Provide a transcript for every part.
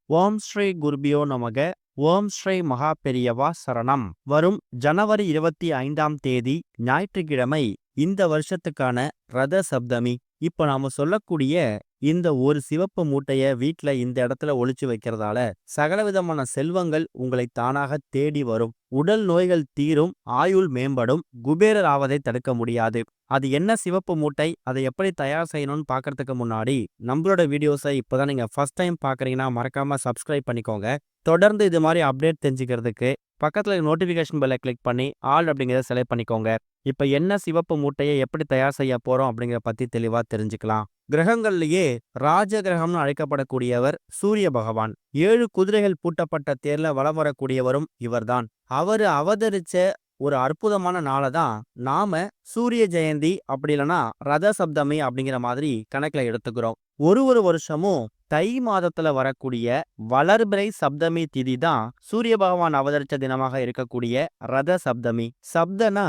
ஓம் ஸ்ரீ குருபியோ நமக. ஓம் ஸ்ரீ மகா பெரியவா சரணம். வரும் ஜனவரி 25ஆம் தேதி ஞாயிற்றுக்கிழமை இந்த வருஷத்துக்கான ரத சப்தமி. இப்ப நாம சொல்லக்கூடிய இந்த ஒரு சிவப்பு மூட்டைய வீட்ல இந்த இடத்துல ஒளிச்சு வைக்கிறதால சகலவிதமான செல்வங்கள் உங்களை தானாக தேடி வரும். உடல் நோய்கள் தீரும், ஆயுள் மேம்படும், குபேரர் ஆவதை தடுக்க முடியாது. அது என்ன சிவப்பு மூட்டை, அதை எப்படி தயார் செய்யணும்னு பார்க்கறதுக்கு முன்னாடி நம்மளோட வீடியோஸை இப்போதான் நீங்க ஃபர்ஸ்ட் டைம் பார்க்குறீங்கன்னா மறக்காம சப்ஸ்கிரைப் பண்ணிக்கோங்க. தொடர்ந்து இது மாதிரி அப்டேட் தெரிஞ்சுக்கிறதுக்கு பக்கத்துல நோட்டிஃபிகேஷன் பெல்லை கிளிக் பண்ணி ஆல் அப்படிங்கிறத செலக்ட் பண்ணிக்கோங்க. இப்போ என்ன சிவப்பு மூட்டையை எப்படி தயார் செய்ய போறோம் அப்படிங்கிற பத்தி தெளிவா தெரிஞ்சுக்கலாம். கிரகங்கள்லயே ராஜ கிரகம்னு அழைக்கப்படக்கூடியவர் சூரிய பகவான். 7 குதிரைகள் பூட்டப்பட்ட தேர்ல வலம் வரக்கூடியவரும் இவர்தான். அவரு அவதரிச்ச ஒரு அற்புதமான நாளை தான் நாம சூரிய ஜெயந்தி அப்படி இல்லைன்னா ரத சப்தமி அப்படிங்கிற மாதிரி கணக்குல எடுத்துக்கிறோம். ஒரு வருஷமும் தை மாதத்துல வரக்கூடிய வளர்பிறை சப்தமி திதி தான் சூரிய பகவான் அவதரிச்ச தினமாக இருக்கக்கூடிய ரத சப்தமி. சப்தனா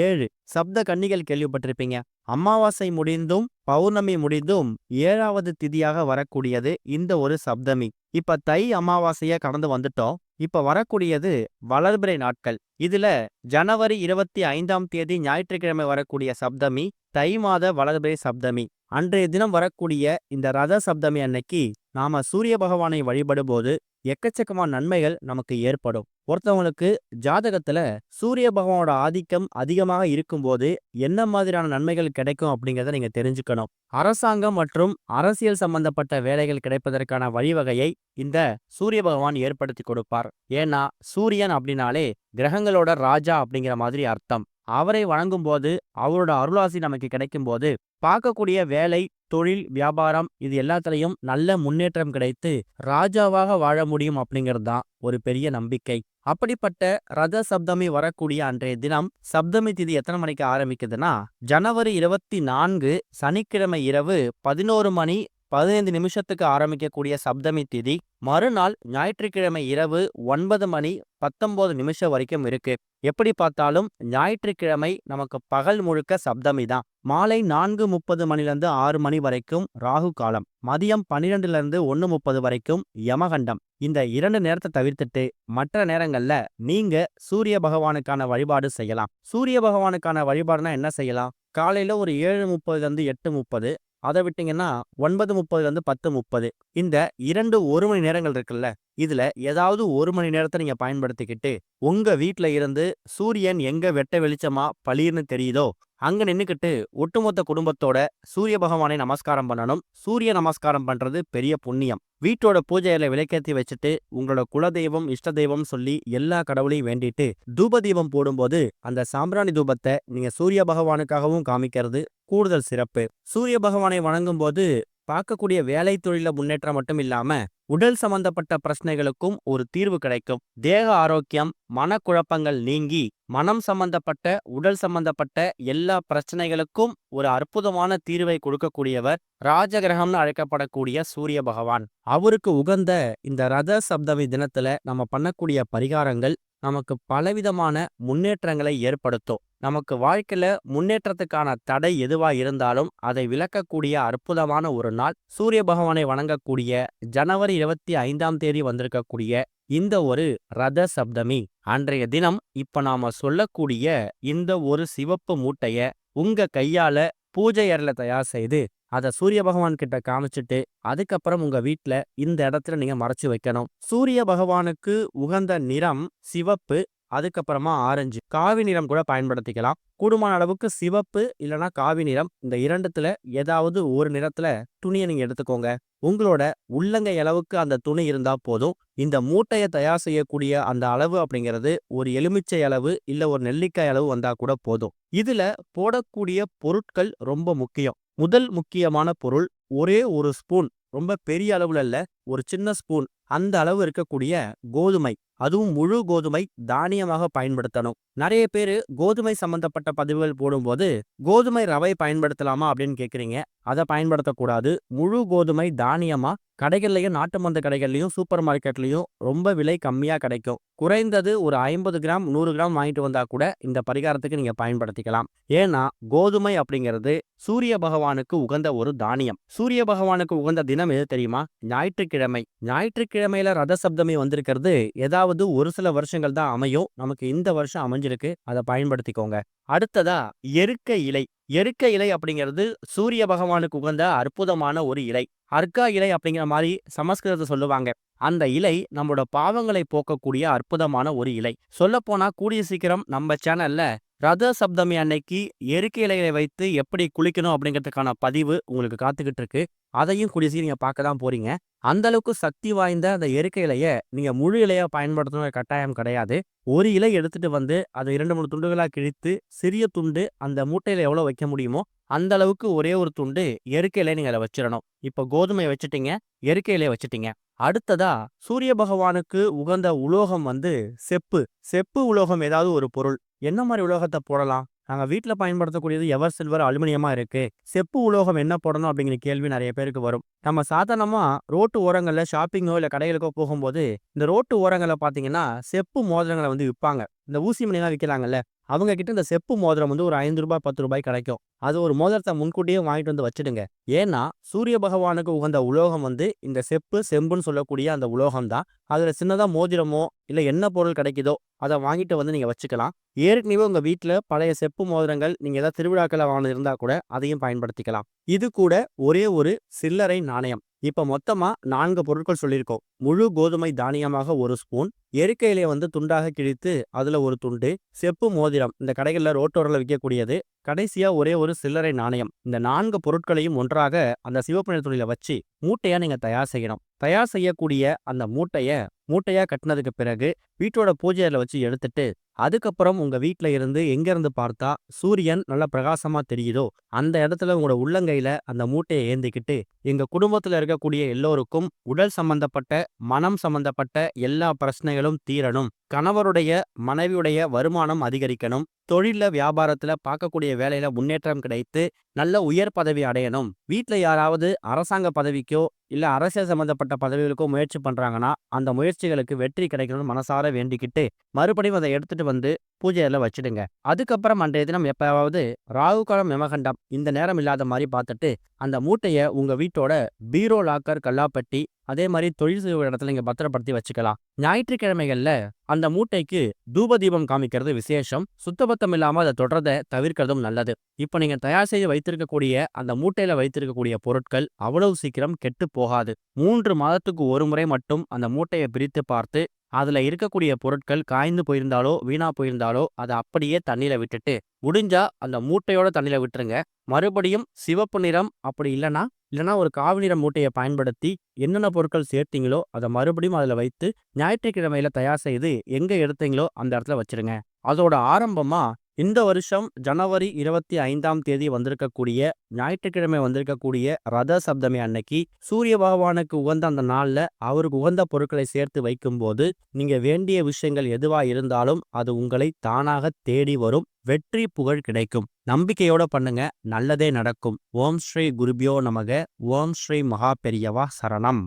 7. சப்த கன்னிகள் கேள்விப்பட்டிருப்பீங்க. அமாவாசை முடிந்தும் பௌர்ணமி முடிந்தும் 7வது திதியாக வரக்கூடியது இந்த ஒரு சப்தமி. இப்ப தை அமாவாசைய கடந்து வந்துட்டோம். இப்ப வரக்கூடியது வளர்பிறை நாட்கள். இதுல ஜனவரி 25ஆம் தேதி ஞாயிற்றுக்கிழமை வரக்கூடிய சப்தமி தை மாத வளர்பிறை சப்தமி. அன்றைய தினம் வரக்கூடிய இந்த ரத சப்தமி அன்னைக்கு நாம சூரிய பகவானை வழிபடும் போது எக்கச்சக்கமான நன்மைகள் நமக்கு ஏற்படும். ஒருத்தவங்களுக்கு ஜாதகத்துல சூரிய பகவானோட ஆதிக்கம் அதிகமாக இருக்கும்போது என்ன மாதிரியான நன்மைகள் கிடைக்கும் அப்படிங்கிறத நீங்க தெரிஞ்சுக்கணும். அரசாங்கம் மற்றும் அரசியல் சம்பந்தப்பட்ட வேலைகள் கிடைப்பதற்கான வழிவகையை இந்த சூரிய பகவான் ஏற்படுத்தி கொடுப்பார். ஏன்னா சூரியன் அப்படின்னாலே கிரகங்களோட ராஜா அப்படிங்கிற மாதிரி அர்த்தம். அவரை வணங்கும் போது அவரோட அருளாசி நமக்கு கிடைக்கும் போது பார்க்கக்கூடிய வேலை, தொழில், வியாபாரம் இது எல்லாத்துலயும் நல்ல முன்னேற்றம் கிடைத்து ராஜாவாக வாழ முடியும் அப்படிங்கிறது தான் ஒரு பெரிய நம்பிக்கை. அப்படிப்பட்ட ரத சப்தமி வரக்கூடிய அன்றைய தினம் சப்தமி திதி எத்தனை மணிக்கு ஆரம்பிக்குதுன்னா ஜனவரி 24 சனிக்கிழமை இரவு 11 மணி 15 நிமிஷத்துக்கு ஆரம்பிக்கக்கூடிய சப்தமி திதி மறுநாள் ஞாயிற்றுக்கிழமை இரவு 9 மணி 19 நிமிஷம் வரைக்கும் இருக்கு. எப்படி பார்த்தாலும் ஞாயிற்றுக்கிழமை நமக்கு பகல் முழுக்க சப்தமி தான். மாலை 4:30 மணிலிருந்து 6 மணி வரைக்கும் ராகு காலம், மதியம் 12லிருந்து 1:30 வரைக்கும் யமகண்டம். இந்த 2 நேரத்தை தவிர்த்துட்டு மற்ற நேரங்கள்ல நீங்க சூரிய பகவானுக்கான வழிபாடு செய்யலாம். சூரிய பகவானுக்கான வழிபாடுனா என்ன செய்யலாம்? காலையில ஒரு 7:30லிருந்து 8:30, அதை விட்டீங்கன்னா 9:30லிருந்து 10:30. இந்த 2 1 மணி நேரங்கள் இருக்குல்ல, இதுல ஏதாவது 1 மணி நேரத்தை நீங்க பயன்படுத்திக்கிட்டு உங்க வீட்டுல இருந்து சூரியன் எங்க வெட்ட வெளிச்சமா பளீர்னு தெரியுதோ அங்க நின்னுக்கிட்டு ஒட்டுமொத்த குடும்பத்தோட சூரிய பகவானை நமஸ்காரம் பண்ணணும். சூரிய நமஸ்காரம் பண்றது பெரிய புண்ணியம். வீட்டோட பூஜையில விளக்கேற்றி வச்சுட்டு உங்களோட குலதெய்வம், இஷ்ட தெய்வம் சொல்லி எல்லா கடவுளையும் வேண்டிட்டு தூப தீபம் போடும்போது அந்த சாம்பிராணி தூபத்தை நீங்க சூரிய பகவானுக்காகவும் காமிக்கிறது கூடுதல் சிறப்பு. சூரிய பகவானை வணங்கும் போது பார்க்கக்கூடிய வேலை தொழில முன்னேற்றம் மட்டும் இல்லாம உடல் சம்பந்தப்பட்ட பிரச்சனைகளுக்கும் ஒரு தீர்வு கிடைக்கும். தேக ஆரோக்கியம், மனக்குழப்பங்கள் நீங்கி மனம் சம்பந்தப்பட்ட உடல் சம்பந்தப்பட்ட எல்லா பிரச்சனைகளுக்கும் ஒரு அற்புதமான தீர்வை கொடுக்கக்கூடியவர் ராஜகிரகம்னு அழைக்கப்படக்கூடிய சூரிய பகவான். அவருக்கு உகந்த இந்த ரத சப்தமி தினத்துல நம்ம பண்ணக்கூடிய பரிகாரங்கள் நமக்கு பலவிதமான முன்னேற்றங்களை ஏற்படுத்தும். நமக்கு வாழ்க்கையில முன்னேற்றத்துக்கான தடை எதுவா இருந்தாலும் அதை விளக்கக்கூடிய அற்புதமான ஒரு நாள் சூரிய பகவானை வணங்கக்கூடிய ஜனவரி 25ஆம் தேதி வந்திருக்கக்கூடிய இந்த ஒரு ரத சப்தமி. அன்றைய தினம் இப்ப நாம சொல்லக்கூடிய இந்த ஒரு சிவப்பு மூட்டைய உங்க கையால பூஜை அறையில தயார் செய்து அதை சூரிய பகவான் கிட்ட காமிச்சிட்டு அதுக்கப்புறம் உங்க வீட்டுல இந்த இடத்துல நீங்க மறைச்சு வைக்கணும். சூரிய பகவானுக்கு உகந்த நிறம் சிவப்பு, அதுக்கப்புறமா ஆரஞ்சு, காவி நிறம் கூட பயன்படுத்திக்கலாம். கூடுமான அளவுக்கு சிவப்பு இல்லைன்னா காவி நிறம், இந்த இரண்டுத்துல ஏதாவது ஒரு நிறத்துல துணியை நீங்க எடுத்துக்கோங்க. உங்களோட உள்ளங்கை அளவுக்கு அந்த துணி இருந்தா போதும். இந்த மூட்டையை தயார் செய்யக்கூடிய அந்த அளவு அப்படிங்கிறது ஒரு எலுமிச்சை அளவு இல்ல ஒரு நெல்லிக்காய் அளவு வந்தா கூட போதும். இதுல போடக்கூடிய பொருட்கள் ரொம்ப முக்கியம். முதல் முக்கியமான பொருள் ஒரே ஒரு ஸ்பூன், ரொம்ப பெரிய அளவுல இல்ல, ஒரு சின்ன ஸ்பூன் அந்த அளவு இருக்கக்கூடிய கோதுமை. அதுவும் முழு கோதுமை தானியமாக பயன்படுத்தணும். நிறைய பேரு கோதுமை சம்பந்தப்பட்ட பதிவுகள் போடும்போது கோதுமை ரவை பயன்படுத்தலாமா அப்படின்னு கேக்குறீங்க. அதை பயன்படுத்தக்கூடாது. முழு கோதுமை தானியமா கடைகள்லயும் நாட்டு மந்த கடைகள்லயும் சூப்பர் மார்க்கெட்லயும் ரொம்ப விலை கம்மியா கிடைக்கும். குறைந்தது ஒரு 50 கிராம் 100 கிராம் வாங்கிட்டு வந்தா கூட இந்த பரிகாரத்துக்கு நீங்க பயன்படுத்திக்கலாம். ஏன்னா கோதுமை அப்படிங்கிறது சூரிய பகவானுக்கு உகந்த ஒரு தானியம். சூரிய பகவானுக்கு உகந்த தினம் தினம் எது தெரியுமா? ஞாயிற்றுக்கிழமை. ஞாயிற்றுக்கிழமையில ரத சப்தமி வந்திருக்கிறது ஏதாவது ஒரு சில வருஷங்கள் தான் அமையும். நமக்கு இந்த வருஷம் அமைஞ்சிருக்கு. அத பயன்படுத்திக்கோங்க. அடுத்ததா எருக்க இலை. எருக்க இலை அப்படிங்கிறது சூரிய பகவானுக்கு உகந்த அற்புதமான ஒரு இலை. அர்க்கா இலை அப்படிங்கிற மாரி சமஸ்கிருதத்த சொல்லுவாங்க. அந்த இலை நம்மளோட பாவங்களை போக்கக்கூடிய அற்புதமான ஒரு இலை. சொல்லப்போனா கூடிய சீக்கிரம் நம்ம சேனல்ல ரத சப்தமி அன்னைக்கு எருக்க இலைகளை வைத்து எப்படி குளிக்கணும் அப்படிங்கிறதுக்கான பதிவு உங்களுக்கு காத்துக்கிட்டு இருக்கு. அதையும் கூடிய சீக்கிரம் நீங்க பார்க்க தான் போறீங்க. அந்த அளவுக்கு சக்தி வாய்ந்த அந்த எருக்க இலைய நீங்க முழு இலையா பயன்படுத்தணும்னு கட்டாயம் கிடையாது. ஒரு இலை எடுத்துட்டு வந்து அத 2, 3 துண்டுகளா கிழித்து சிறிய துண்டு அந்த மூட்டையில எவ்வளோ வைக்க முடியுமோ அந்த அளவுக்கு ஒரே ஒரு துண்டு எருக்க இலைய நீங்க அதில வச்சிரணும். இப்போ கோதுமை வச்சுட்டீங்க, எருக்க இலைய வச்சுட்டீங்க. அடுத்ததா சூரிய பகவானுக்கு உகந்த உலோகம் செப்பு. செப்பு உலோகம் ஏதாவது ஒரு பொருள். என்ன மாரி உலோகத்த போடலாம்? நாங்க வீட்ல பயன்படுத்தக்கூடியது எவர் சில்வர், அலுமினியமா இருக்கு. செப்பு உலோகம் என்ன போடணும் அப்படிங்கிற கேள்வி நெறைய பேருக்கு வரும். நம்ம சாதாரணமா ரோட்டு ஓரங்கள்ல ஷாப்பிங்கோ இல்ல கடைகளுக்கோ போகும்போது, இந்த ரோட்டு ஓரங்கள்ல பார்த்தீங்கன்னா, செப்பு மோதிரங்கள விப்பாங்க. இந்த ஊசி மணிலாம் விக்கிறாங்கல்ல, அவங்க கிட்ட இந்த செப்பு மோதிரம் ஒரு ரூ. 5 ரூ. 10 கிடைக்கும். அது ஒரு மோதிரத்த முன்கூட்டியே வாங்கிட்டு வந்து வச்சுடுங்க. ஏன்னா, சூரிய பகவானுக்கு உகந்த உலோகம் இந்த செப்பு, செம்புன்னு சொல்லக்கூடிய அந்த உலோகம் தான். அதுல சின்னதா மோதிரமோ, இல்ல என்ன பொருள் கிடைக்குதோ, அத வாங்கிட்டு நீங்க வச்சுக்கலாம். ஏற்கனவே உங்க வீட்ல பழைய செப்பு மோதிரங்கள் நீங்க ஏதாவது திருவிழாக்கள்ல வாங்கினது இருந்தா கூட அதையும் பயன்படுத்திக்கலாம். இது கூட ஒரே ஒரு சில்லறை நாணயம். இப்ப மொத்தமா 4 பொருட்கள் சொல்லியிருக்கோம். முழு கோதுமை தானியமாக 1 ஸ்பூன், எருக்க இலைய துண்டாக கிழித்து அதுல ஒரு துண்டு, செப்பு மோதிரம் இந்த கடைகள்ல ரோட்டோரத்துல விற்கக்கூடியது, கடைசியா ஒரே ஒரு சில்லறை நாணயம். இந்த 4 பொருட்களையும் ஒன்றாக அந்த சிவப்பு நிற துணியில வச்சு மூட்டையா நீங்க தயார் செய்யணும். தயார் செய்யக்கூடிய அந்த மூட்டையா கட்டினதுக்கு பிறகு வீட்டோட பூஜை அறையில வச்சு எடுத்துட்டு, அதுக்கப்புறம் உங்க வீட்ல இருந்து எங்க இருந்து பார்த்தா சூரியன் நல்லா பிரகாசமா தெரியுதோ அந்த இடத்துல உங்களோட உள்ளங்கையில அந்த மூட்டையை ஏந்திக்கிட்டு, எங்க குடும்பத்துல இருக்கக்கூடிய எல்லோருக்கும் உடல் சம்பந்தப்பட்ட, மனம் சம்பந்தப்பட்ட எல்லா பிரச்சனைகளும் தீரணும். கணவருடைய, மனைவியுடைய வருமானம் அதிகரிக்கணும். தொழில்ல, வியாபாரத்துல பார்க்கக்கூடிய வேலையில முன்னேற்றம் கிடைத்து நல்ல உயர் பதவி அடையணும். வீட்ல யாராவது அரசாங்க பதவிக்கோ இல்ல அரசியல் சம்பந்தப்பட்ட பதவிகளுக்கோ முயற்சி பண்றாங்கன்னா, அந்த முயற்சிகளுக்கு வெற்றி கிடைக்கணும்னு மனசார வேண்டிக்கிட்டு, மறுபடியும் அத எடுத்துட்டு பூஜை அறையில வச்சுடுங்க. அதுக்கப்புறம் அன்றைய தினம் எப்பயாவது ராகு காலம், யமகண்டம் இந்த நேரம் இல்லாத மாரி பார்த்துட்டு, அந்த மூட்டைய உங்க வீட்டோட பீரோ, லாக்கர், கல்லாப்பெட்டி அதே மாரி தொழில் செய்யும் இடத்துல நீங்க பத்திரப்படுத்தி வச்சுக்கலாம். ஞாயிற்றுக்கிழமைகள்ல அந்த மூட்டைக்கு தூப தீபம் காமிக்கிறது விசேஷம். சுத்தபத்தம் இல்லாம அத தொடுறத தவிர்க்கிறதும் நல்லது. இப்ப நீங்க தயார் செய்து வைத்திருக்கக்கூடிய அந்த மூட்டையில வைத்திருக்கக்கூடிய பொருட்கள் அவ்வளவு சீக்கிரம் கெட்டு போகாது. 3 மாதத்துக்கு ஒரு முறை மட்டும் அந்த மூட்டைய பிரித்து பார்த்து, அதுல இருக்கக்கூடிய பொருட்கள் காய்ந்து போயிருந்தாலோ, வீணா போயிருந்தாலோ அத அப்படியே தண்ணீல விட்டுட்டு, முடிஞ்சா அந்த மூட்டையோட தண்ணீல விட்டுருங்க. மறுபடியும் சிவப்பு நிறம் அப்படி இல்லனா ஒரு காவி நிற மூட்டைய பயன்படுத்தி என்னென்ன பொருட்கள் சேர்த்தீங்களோ அத மறுபடியும் அதுல வைத்து ஞாயிற்றுக்கிழமையில தயார் செய்து எங்க எடுத்தீங்களோ அந்த இடத்துல வச்சிருங்க. அதோட ஆரம்பமா இந்த வருஷம் ஜனவரி 25ஆம் தேதி ஞாயிற்றுக்கிழமை வந்திருக்கக்கூடிய ரத சப்தமி அன்னைக்கு சூரிய பகவானுக்கு உகந்த அந்த நாள்ல அவருக்கு உகந்த பொருட்களை சேர்த்து வைக்கும்போது நீங்க வேண்டிய விஷயங்கள் எதுவா இருந்தாலும் அது உங்களை தானாக தேடி வரும். வெற்றி புகழ் கிடைக்கும். நம்பிக்கையோட பண்ணுங்க, நல்லதே நடக்கும். ஓம் ஸ்ரீ குருபியோ நமக. ஓம் ஸ்ரீ மகா பெரியவா சரணம்.